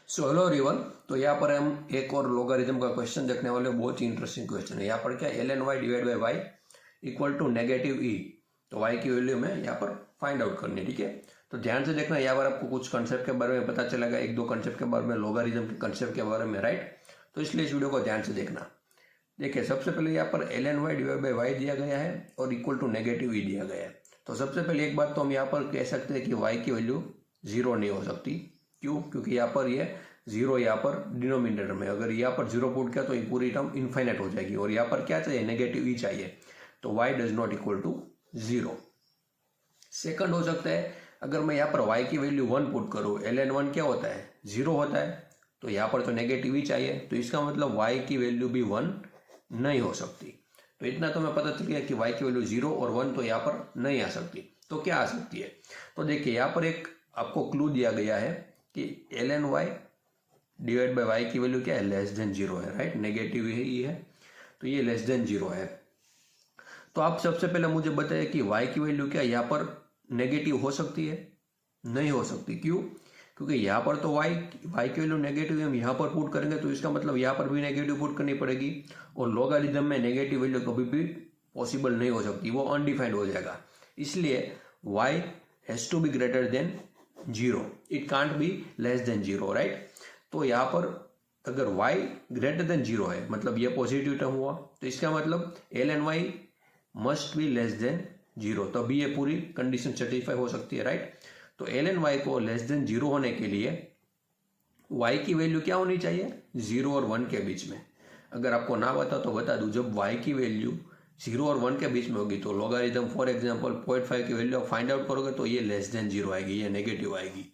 So hello everyone. तो यहाँ पर हम एक और लोगारिथम का क्वेश्चन देखने वाले, बहुत ही इंटरेस्टिंग क्वेश्चन है। यहाँ पर क्या ln y divide by y equal to negative e, तो y की वैल्यू में यहाँ पर फाइंड आउट करनी है। ठीक है, तो ध्यान से देखना, यहाँ पर आपको कुछ कंसेप्ट के बारे में पता चलेगा, एक दो कंसेप्ट के बारे में, लोगारिथम के कंसेप्ट के बारे में, राइट। तो इसलिए इस वीडियो को ध्यान से देखना। देखिए, सबसे पहले यहाँ पर ln y divide by y दिया गया है और इक्वल टू नेगेटिव ई दिया गया है। तो सबसे पहले एक बात तो हम यहाँ पर कह सकते हैं कि y की वैल्यू जीरो नहीं हो सकती। क्यों? क्योंकि यहाँ पर ये जीरो यहाँ पर डिनोमिनेटर में, अगर यहाँ पर जीरो पुट किया तो ये पूरी टर्म इनफाइनाइट हो जाएगी, और यहाँ पर क्या चाहिए, नेगेटिव ई चाहिए, तो y does not equal to zero. Second हो सकता है, अगर मैं यहाँ पर y की वैल्यू 1 पुट करूँ, ln 1 क्या होता है, जीरो होता है, तो यहाँ पर तो नेगेटिव ई चाहिए, तो इसका मतलब y की वैल्यू भी 1 नहीं हो सकती। तो इतना तो मैं पता चल गया कि y की वैल्यू 0 और 1 तो यहाँ पर नहीं आ सकती। तो क्या आ सकती है? तो देखिए, यहाँ पर एक आपको क्लू दिया गया है कि ln y divide by y की वैल्यू क्या है, लेस देन जीरो है, राइट। नेगेटिव ही है, तो ये लेस देन जीरो है। तो आप सबसे पहले मुझे बताइए कि y की वैल्यू क्या यहाँ पर नेगेटिव हो सकती है? नहीं हो सकती। क्यों? क्योंकि यहाँ पर तो y की वैल्यू नेगेटिव हम यहाँ पर पुट करेंगे, तो इसका मतलब यहाँ पर भी नेगेटिव पुट करनी पड़ेगी, और लोगारिथम में नेगेटिव वैल्यू कभी भी पॉसिबल नहीं हो सकती, वो अनडिफाइंड हो जाएगा। इसलिए y has to be greater than zero, it can't be less than zero, right. तो यहाँ पर अगर y ग्रेटर देन जीरो है, मतलब ये पॉजिटिव टर्म हुआ, तो इसका मतलब ln y must be less than zero, तभी ये पूरी कंडीशन सेटिस्फाई हो सकती है, राइट। तो ln y को लेस देन जीरो होने के लिए y की वैल्यू क्या होनी चाहिए, 0 और 1 के बीच में। अगर आपको ना बता तो बता दूं, जब y की वैल्यू 0 और 1 के बीच में होगी, तो लोगारिथम फॉर एग्जांपल 0.5 की वैल्यू आप फाइंड आउट करोगे तो ये लेस देन जीरो आएगी, ये नेगेटिव आएगी।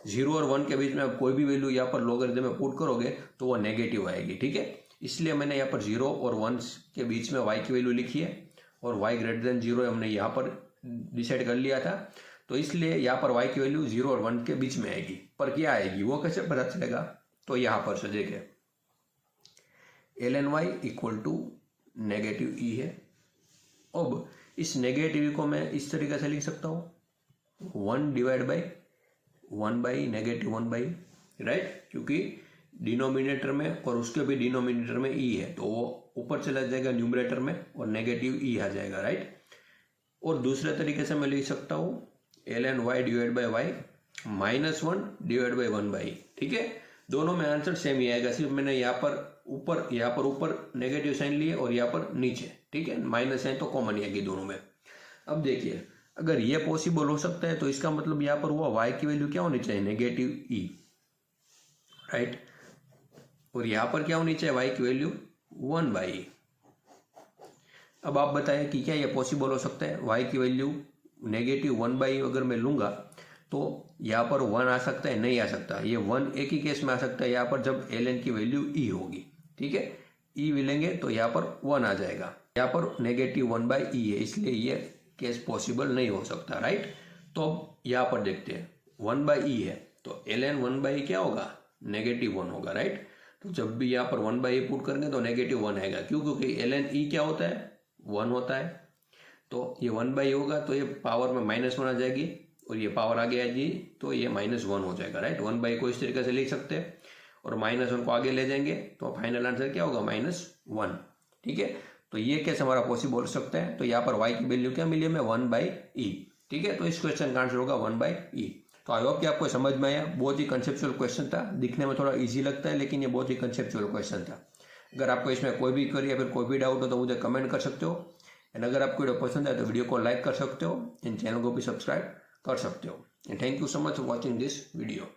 0 और 1 के बीच में आप कोई भी वैल्यू यहाँ पर लोगारिथम में पुट करोगे तो वो नेगेटिव आएगी, ठीक है। इसलिए मैंने यहाँ पर 0 और 1 के बीच में y की वैल्यू लिखी है, और y ग्रेटर देन जीरो हमने यहाँ पर डिसाइड कर लिया था, तो इसलिए यहाँ पर y की वैल्यू 0 और 1 के बीच में आएगी। पर क्या आएगी वो कैसे पता चलेगा? तो यहाँ पर से देखिए, ln y equal to negative e है। अब इस नेगेटिव को मैं इस तरीके से लिख सकता हूँ, 1 divide by 1 by negative 1 by, right, क्योंकि डिनोमिनेटर में और उसके भी डिनोमिनेटर में ई है, तो वो ऊपर चला जाएगा न्यूमरेटर में और नेगेटिव ई आ जाएगा, राइट। और दूसरे तरीके से मैं लिख सकता हूँ ln y divide by y -1 divide by 1 by, ठीक है। दोनों में आंसर सेम ही आएगा, सिर्फ मैंने यहाँ पर ऊपर नेगेटिव साइन लिए और यहाँ पर नीचे, ठीक है, माइनस साइन तो कॉमन ही आएगी दोनों में। अब देखिए, अगर ये पॉसिबल हो सकता है, तो इसका मतलब यहाँ पर हुआ y की वैल्यू क्या होनी चाहिए, नेगेटिव ई, राइट। और यहाँ पर क्या होनी चाहिए, y की वैल्यू 1 बाई। अब आप बताएं कि क्या ये पॉसिबल हो सकता है? y की वैल्यू नेगेटिव 1 बाई अगर मैं लूंगा तो यहाँ पर 1 आ सकता है, नहीं आ सकता। ये 1 एक ही केस में आ सकता है, यहाँ पर जब ln की वैल्यू e होगी, ठीक है। e मिलेंगे तो यहाँ पर 1 आ जाएगा, यहाँ पर नेगेटिव 1 बाई ई है, इसलिए ये केस पॉसिबल नहीं हो सकता, राइट। तो अब यहाँ पर देखते हैं, 1 बाई ई है, तो ln 1 बाई क्या होगा, नेगेटिव 1 होगा, राइट। तो जब भी यहाँ पर 1 बाई ई पुट करेंगे तो नेगेटिव 1 आएगा। क्यों? क्योंकि ln ई क्या होता है, 1 होता है। तो ये 1 बाई होगा, तो ये पावर में -1 आ जाएगी, और ये पावर आगे आ जाएगी, तो ये -1 हो जाएगा, राइट। 1 बाई को इस तरीके से लिख सकते हैं, और -1 को आगे ले जाएंगे तो फाइनल आंसर क्या होगा, -1, ठीक है। तो ये कैसे हमारा पॉसिबल हो सकता है? तो यहाँ पर y की वैल्यू क्या मिली हमें, 1 बाई ई, ठीक है। तो इस क्वेश्चन का आंसर होगा 1 बाई ई। तो आई होप कि आपको समझ में आया। बहुत ही कंसेप्चुअल क्वेश्चन था, दिखने में थोड़ा इजी लगता है, लेकिन ये बहुत ही कंसेप्चुअल क्वेश्चन था। अगर आपको इसमें कोई भी क्वेरी या फिर कोई भी डाउट हो तो मुझे कमेंट कर सकते हो, एंड अगर आपको वीडियो पसंद आए तो वीडियो को लाइक कर सकते हो, एंड चैनल को भी सब्सक्राइब कर सकते हो। And thank you so much for watching this video.